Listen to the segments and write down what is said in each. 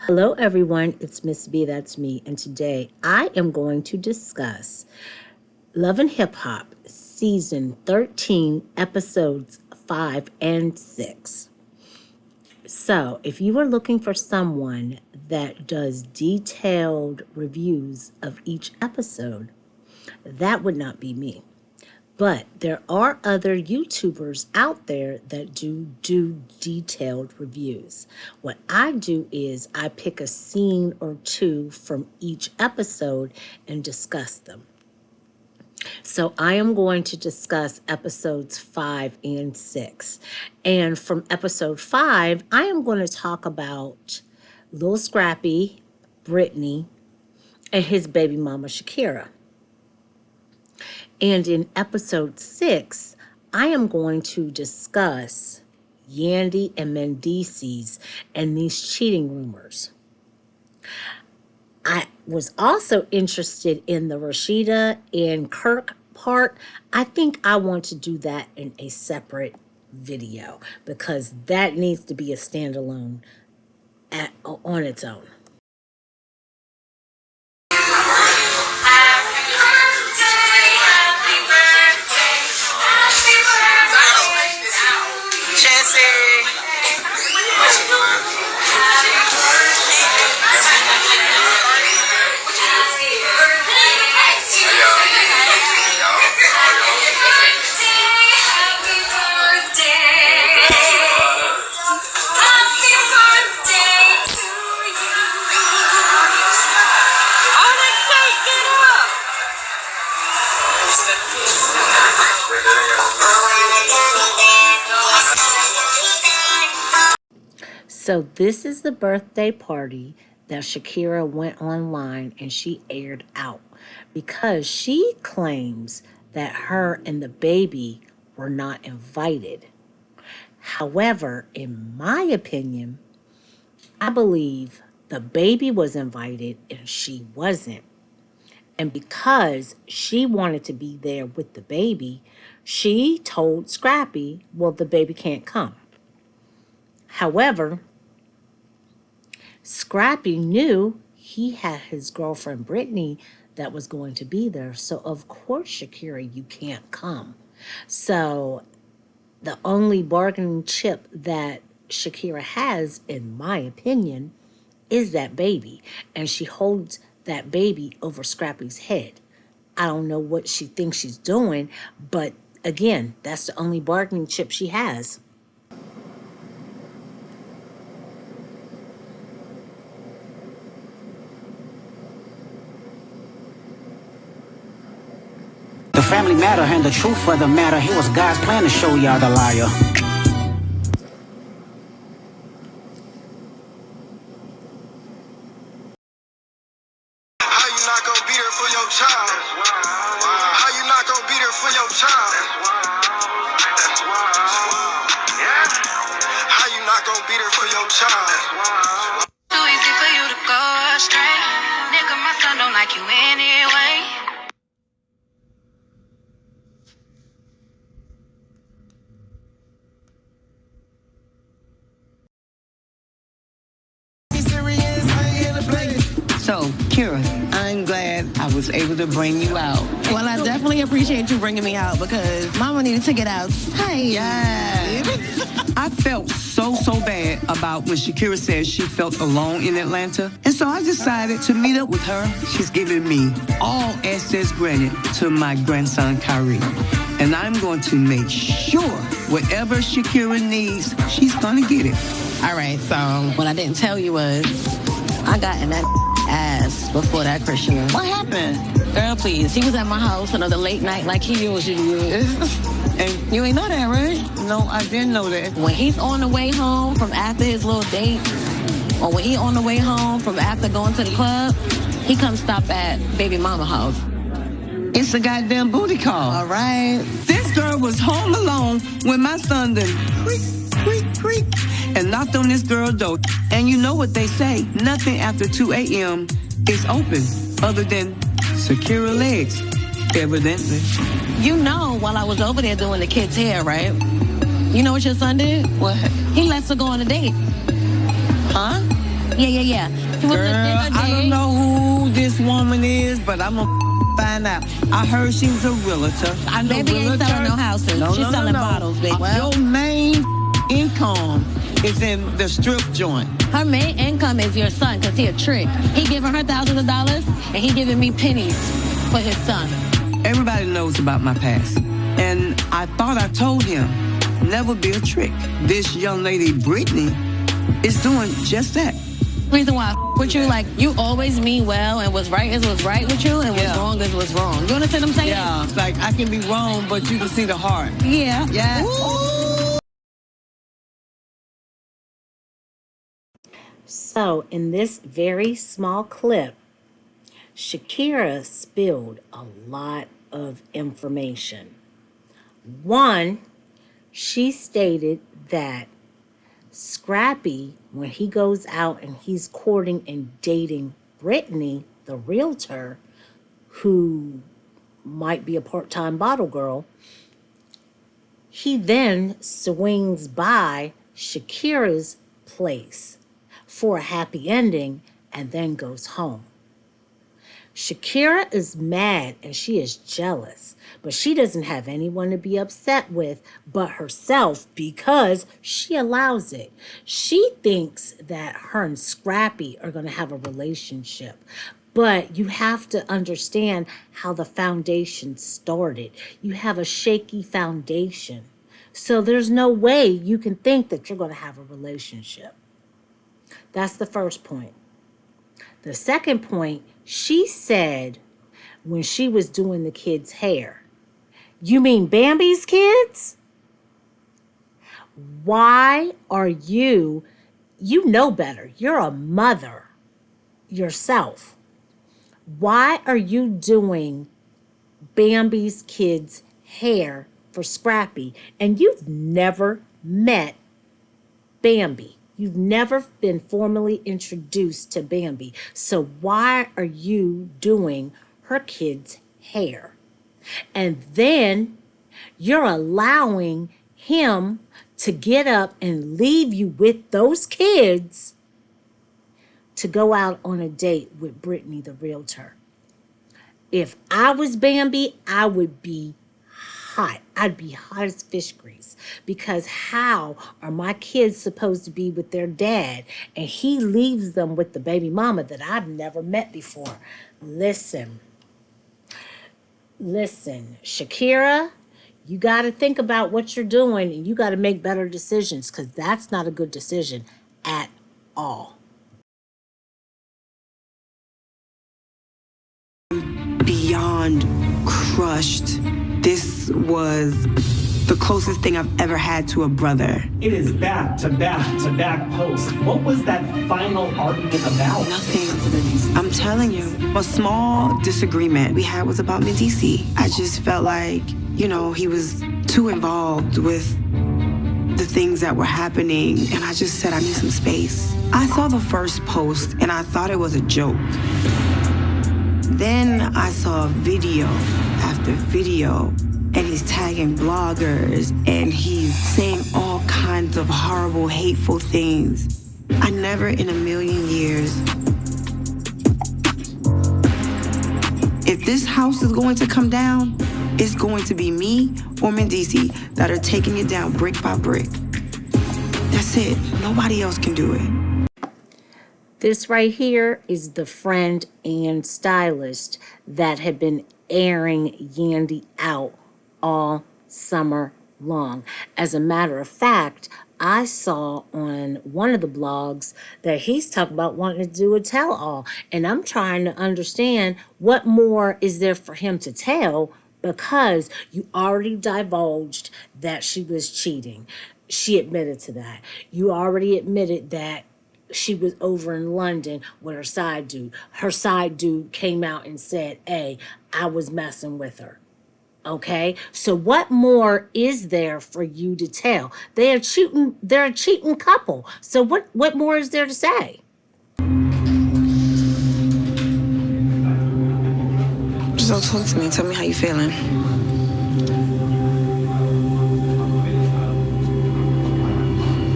Hello everyone, it's Miss B, that's me, and today I am going to discuss Love and Hip Hop Season 13, Episodes 5 and 6. So, if you are looking for someone that does detailed reviews of each episode, that would not be me. But there are other YouTubers out there that do detailed reviews. What I do is I pick a scene or two from each episode and discuss them. So I am going to discuss episodes 5 and 6. And from episode 5, I am going to talk about Lil Scrappy, Brittany, and his baby mama Shakira. And in episode 6, I am going to discuss Yandy and Mendeecees and these cheating rumors. I was also interested in the Rashida and Kirk part. I think I want to do that in a separate video because that needs to be a standalone on its own. So this is the birthday party that Shakira went online and she aired out because she claims that her and the baby were not invited. However, in my opinion, I believe the baby was invited and she wasn't. And because she wanted to be there with the baby, she told Scrappy, well, the baby can't come. However, Scrappy knew he had his girlfriend Brittany that was going to be there. So, of course, Shakira, you can't come. So, the only bargaining chip that Shakira has, in my opinion, is that baby. And she holds that baby over Scrappy's head. I don't know what she thinks she's doing, but again, that's the only bargaining chip she has. The family matter and the truth for the matter. It was God's plan to show y'all the liar. How you not gonna be there for your child? How you not gonna be there for your child? How you not gonna be there for your child? Too easy for you to go astray. Nigga, my son don't like you anyway. So, Kira, I'm glad I was able to bring you out. Well, I definitely appreciate you bringing me out because Mama needed to get out. Hey, I felt so bad about when Shakira said she felt alone in Atlanta. And so I decided to meet up with her. She's giving me all access granted to my grandson, Kyrie. And I'm going to make sure whatever Shakira needs, she's going to get it. All right, so what I didn't tell you was I got in that ass before that Christian. What happened? Girl, please. He was at my house another late night like he usually is. And you ain't know that, right? No, I didn't know that. When he's on the way home from after his little date, or when he on the way home from after going to the club, he comes stop at baby mama house. It's a goddamn booty call. All right. This girl was home alone when my son done creak, and knocked on this girl's door. And you know what they say, nothing after 2 a.m. is open other than Shakira legs, evidently. You know, while I was over there doing the kid's hair, right? You know what your son did? What? He lets her go on a date. Huh? Yeah. He was Girl, a dinner I don't date. know who this woman is, but I'm gonna find out. I heard she was a realtor. I know Baby ain't realtor. selling no houses. She's selling bottles, baby. Your main income is in the strip joint. Her main income is your son, because he a trick. He giving her thousands of dollars, and he giving me pennies for his son. Everybody knows about my past. And I thought I told him, never be a trick. This young lady, Brittany, is doing just that. Reason why I with you, like, you always mean well, and what's right is what's right with you, and what's wrong is what's wrong. You understand what I'm saying? Yeah, like I can be wrong, but you can see the heart. Yeah. Yeah. So, in this very small clip, Shakira spilled a lot of information. One, she stated that Scrappy, when he goes out and he's courting and dating Brittany, the realtor, who might be a part-time bottle girl, he then swings by Shakira's place for a happy ending and then goes home. Shakira is mad and she is jealous, but she doesn't have anyone to be upset with but herself because she allows it. She thinks that her and Scrappy are going to have a relationship, but you have to understand how the foundation started. You have a shaky foundation, so there's no way you can think that you're going to have a relationship. That's the first point. The second point, she said when she was doing the kids' hair, "You mean Bambi's kids? Why are you know better. You're a mother yourself. Why are you doing Bambi's kids' hair for Scrappy? And you've never met Bambi. You've never been formally introduced to Bambi. So why are you doing her kids' hair? And then you're allowing him to get up and leave you with those kids to go out on a date with Brittany, the realtor. If I was Bambi, I would be hot. I'd be hot as fish grease, because how are my kids supposed to be with their dad and he leaves them with the baby mama that I've never met before? Listen, Shakira, you got to think about what you're doing and you got to make better decisions, because that's not a good decision at all. Beyond crushed. This was the closest thing I've ever had to a brother. It is back to back to back posts. What was that final argument about? Nothing. I'm telling you, a small disagreement we had was about Mendeecees. I just felt like, he was too involved with the things that were happening, and I just said I need some space. I saw the first post and I thought it was a joke. Then I saw video after video, and he's tagging bloggers, and he's saying all kinds of horrible, hateful things. I never in a million years. If this house is going to come down, it's going to be me or Mendeecees that are taking it down brick by brick. That's it. Nobody else can do it. This right here is the friend and stylist that had been airing Yandy out all summer long. As a matter of fact, I saw on one of the blogs that he's talking about wanting to do a tell-all, and I'm trying to understand what more is there for him to tell, because you already divulged that she was cheating. She admitted to that. You already admitted that she was over in London with her side dude. Her side dude came out and said, "Hey, I was messing with her." Okay? So what more is there for you to tell? They're a cheating couple. So what more is there to say? So talk to me. Tell me how you feeling.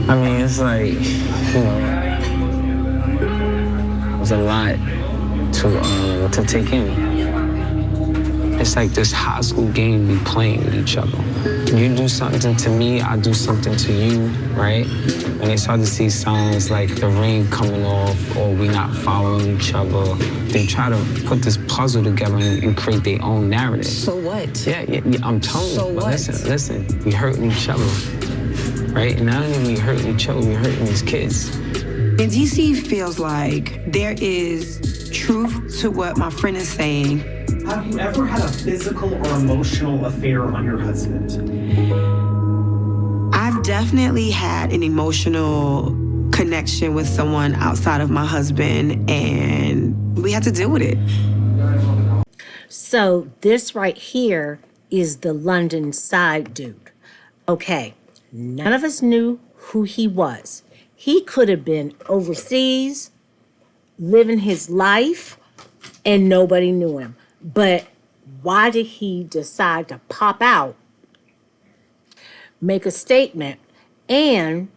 I mean, it's like, a lot to take in. It's like this high school game we playing with each other. You do something to me, I do something to you, right? When they start to see signs like the ring coming off or we not following each other, they try to put this puzzle together and create their own narrative. So what? Yeah, I'm telling you. So But what? listen, we hurting each other, right? And not only we hurting each other, we hurting these kids. Mendeecees feels like there is truth to what my friend is saying. Have you ever had a physical or emotional affair on your husband? I've definitely had an emotional connection with someone outside of my husband, and we had to deal with it. So this right here is the London side dude. Okay, none of us knew who he was. He could have been overseas, living his life, and nobody knew him. But why did he decide to pop out, make a statement, and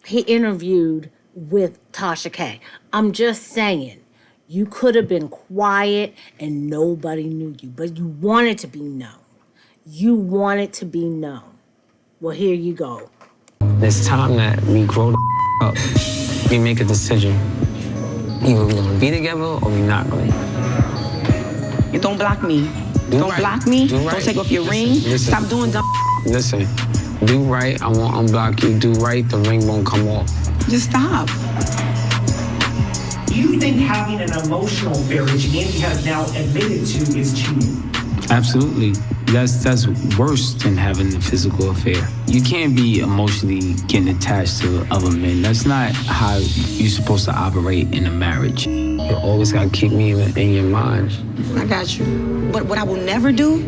he interviewed with Tasha K? I'm just saying, you could have been quiet and nobody knew you, but you wanted to be known. You wanted to be known. Well, here you go. It's time that we grow the up. We make a decision. Either we're gonna be together or we're not gonna. You don't block me. Don't block me. Do right. Don't take off your ring. Listen. Stop doing dumb. Listen, do right. I won't unblock you. Do right. The ring won't come off. Just stop. Do you think having an emotional affair, which Yandy has now admitted to, is cheating? Absolutely. That's worse than having a physical affair. You can't be emotionally getting attached to other men. That's not how you're supposed to operate in a marriage. You always gotta keep me in your mind. I got you. But what I will never do,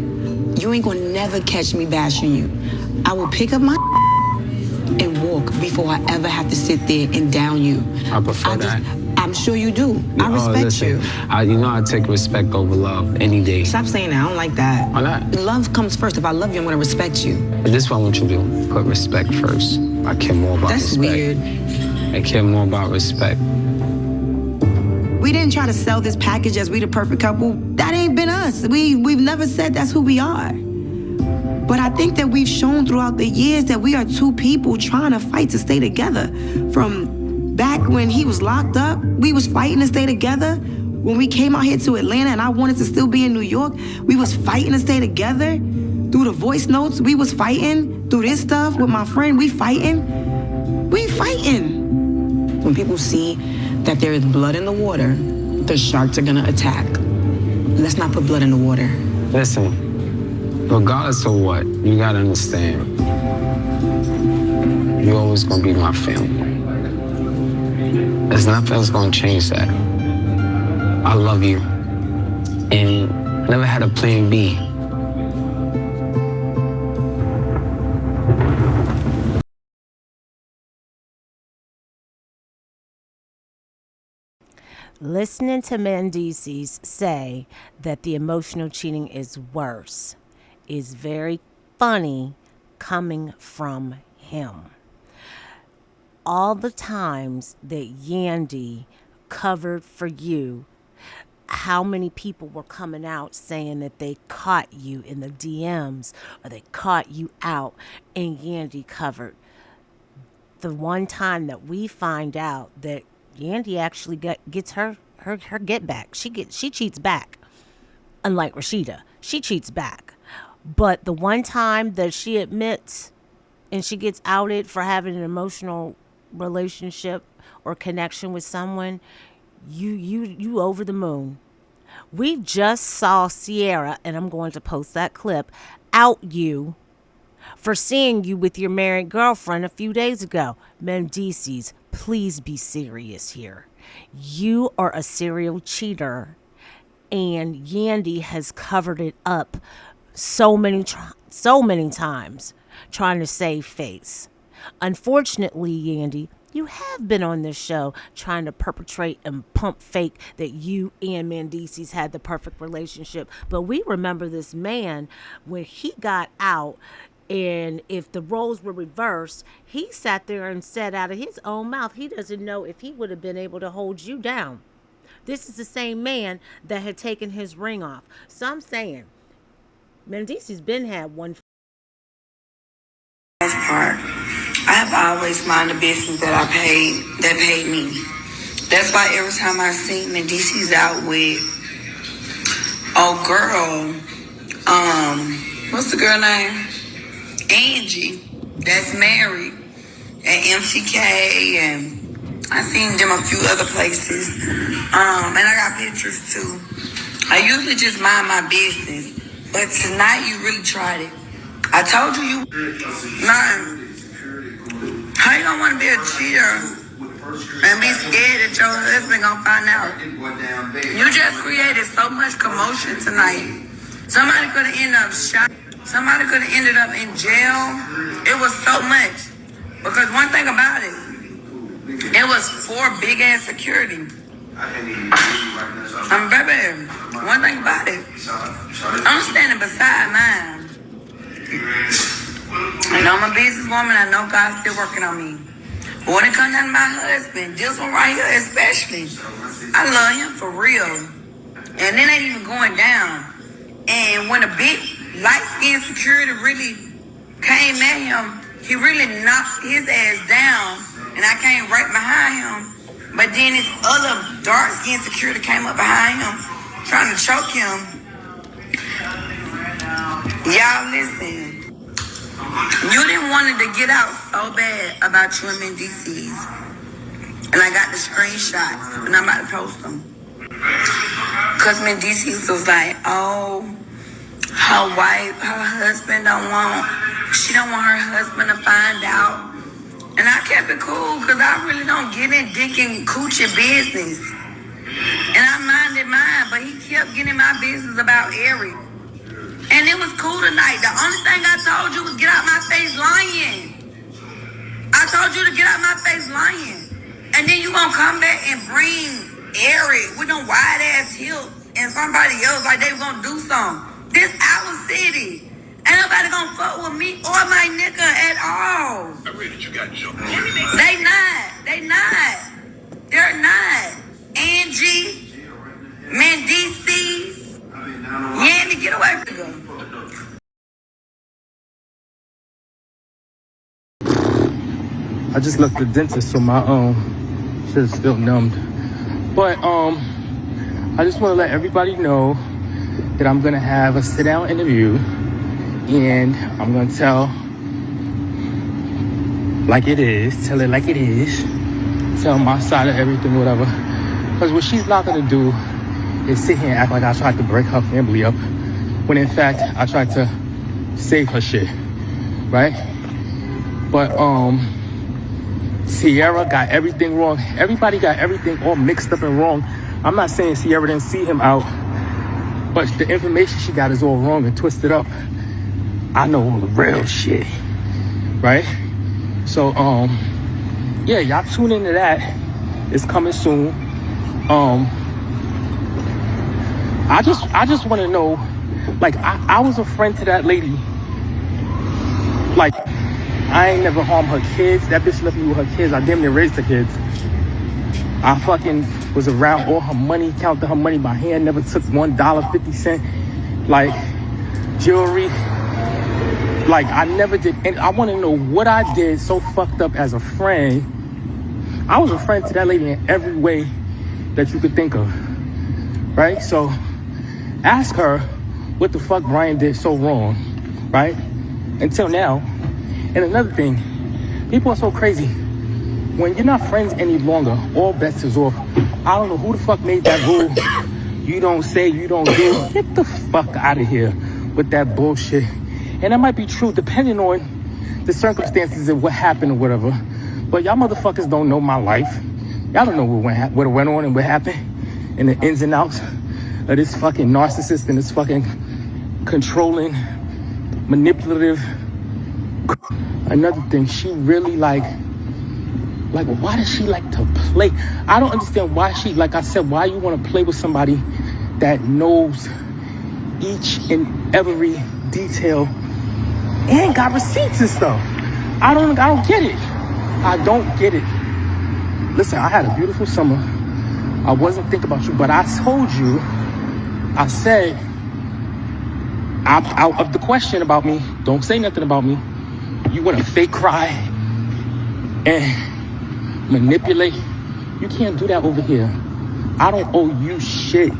you ain't gonna never catch me bashing you. I will pick up my and walk before I ever have to sit there and down you. I prefer that. I'm sure you do. I respect you. You know I take respect over love any day. Stop saying that. I don't like that. Why not? Love comes first. If I love you, I'm gonna respect you. But this is what I want you to do. Put respect first. I care more about That's respect. weird. I care more about respect. We didn't try to sell this package as we the perfect couple. That ain't been us. We've never said that's who we are. But I think that we've shown throughout the years that we are two people trying to fight to stay together. From back when he was locked up, we was fighting to stay together. When we came out here to Atlanta and I wanted to still be in New York, we was fighting to stay together. Through the voice notes, we was fighting. Through this stuff with my friend, we fighting. We fighting. When people see that there is blood in the water, the sharks are gonna attack. Let's not put blood in the water. Listen, regardless of what, you gotta understand, you're always gonna be my family. There's nothing that's gonna change that. I love you, and I never had a plan B. Listening to Mendeecees say that the emotional cheating is worse is very funny coming from him. All the times that Yandy covered for you, how many people were coming out saying that they caught you in the DMs or they caught you out, and Yandy covered. The one time that we find out that Yandy actually gets her get back. She cheats back. Unlike Rashida, she cheats back. But the one time that she admits and she gets outed for having an emotional relationship or connection with someone, you over the moon. We just saw Sierra, and I'm going to post that clip, out you for seeing you with your married girlfriend a few days ago. Mendeecees, please be serious here. You are a serial cheater, and Yandy has covered it up so many times trying to save face. Unfortunately, Yandy, you have been on this show trying to perpetrate and pump fake that you and Mendeecees had the perfect relationship. But we remember this man when he got out, and if the roles were reversed, he sat there and said out of his own mouth he doesn't know if he would have been able to hold you down. This is the same man that had taken his ring off. So I'm saying, Mendeecees been had one. Part. I have always minded the business that paid me. That's why every time I see Mendeecees out with girl, what's the girl name? Angie, that's married, at MCK, and I seen them a few other places. And I got pictures too. I usually just mind my business, but tonight you really tried it. I told you man, how you gonna want to be a cheater and be scared that your husband gonna find out? You just created so much commotion tonight. Somebody could have ended up shot. Somebody could have ended up in jail. It was so much. Because one thing about it was 4 big ass security. Baby, one thing about it, I'm standing beside mine. I know I'm a businesswoman. I know God's still working on me. But when it comes down to my husband, this one right here especially, I love him for real. And it ain't even going down. And when a big light-skinned security really came at him, he really knocked his ass down, and I came right behind him. But then this other dark-skinned security came up behind him, trying to choke him. Y'all listen. You didn't want it to get out so bad about you and Mendeecees. And I got the screenshots, and I'm about to post them. Because Mendeecees was like, oh, her husband she don't want her husband to find out. And I kept it cool because I really don't get in dick and coochie business. And I minded mine, but he kept getting my business about Eric. And it was cool tonight. The only thing I told you was get out my face lying. I told you to get out my face lying. And then you gonna come back and bring Eric with them wide ass hips and somebody else like they gonna do something. This our city. Ain't nobody gonna fuck with me or my nigga at all. I read that you got jokes. They not. They're not. Angie, Mendeecees, Yandy, get away from them. I just left the dentist, so my shit is still numbed. But I just want to let everybody know that I'm gonna have a sit-down interview, and I'm gonna tell it like it is, tell my side of everything, whatever. Because what she's not gonna do is sit here and act like I tried to break her family up, when in fact I tried to save her shit, right? But Sierra got everything wrong. Everybody got everything all mixed up and wrong. I'm not saying Sierra didn't see him out, but the information she got is all wrong and twisted up. I know all the real shit, right? So, yeah, y'all tune into that. It's coming soon. I just want to know, like, I was a friend to that lady. Like, I ain't never harmed her kids. That bitch left me with her kids. I damn near raised her kids. I fucking was around all her money, counted her money by hand, never took $1.50, like, jewelry. Like, I never did, and I want to know what I did so fucked up as a friend. I was a friend to that lady in every way that you could think of, right? So, ask her what the fuck Brian did so wrong, right? Until now. And another thing, people are so crazy. When you're not friends any longer, all bets is off. I don't know who the fuck made that rule. You don't say, you don't do. Get the fuck out of here with that bullshit. And that might be true depending on the circumstances of what happened or whatever. But y'all motherfuckers don't know my life. Y'all don't know what went on and what happened and the ins and outs of this fucking narcissist and this fucking controlling, manipulative. Another thing, she really like, why does she like to play? I don't understand why she, like I said, why you want to play with somebody that knows each and every detail and got receipts and stuff. I don't get it. I don't get it. Listen, I had a beautiful summer. I wasn't thinking about you, but I told you, I said, out of the question about me, don't say nothing about me. You want to fake cry and manipulate. You can't do that over here. I don't owe you shit.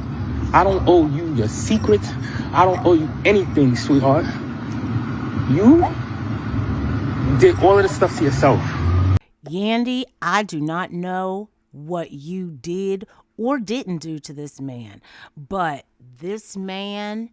I don't owe you your secrets. I don't owe you anything, sweetheart. You did all of this stuff to yourself. Yandy, I do not know what you did or didn't do to this man, but this man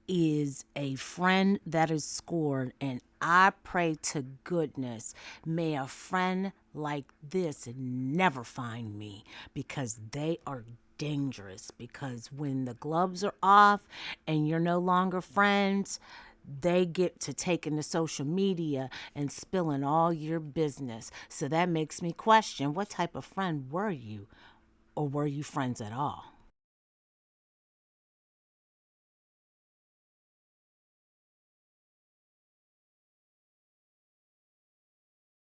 is a friend that is scored, and I pray to goodness may a friend like this never find me, because they are dangerous. Because when the gloves are off and you're no longer friends, they get to taking to social media and spilling all your business. So that makes me question, what type of friend were you, or were you friends at all?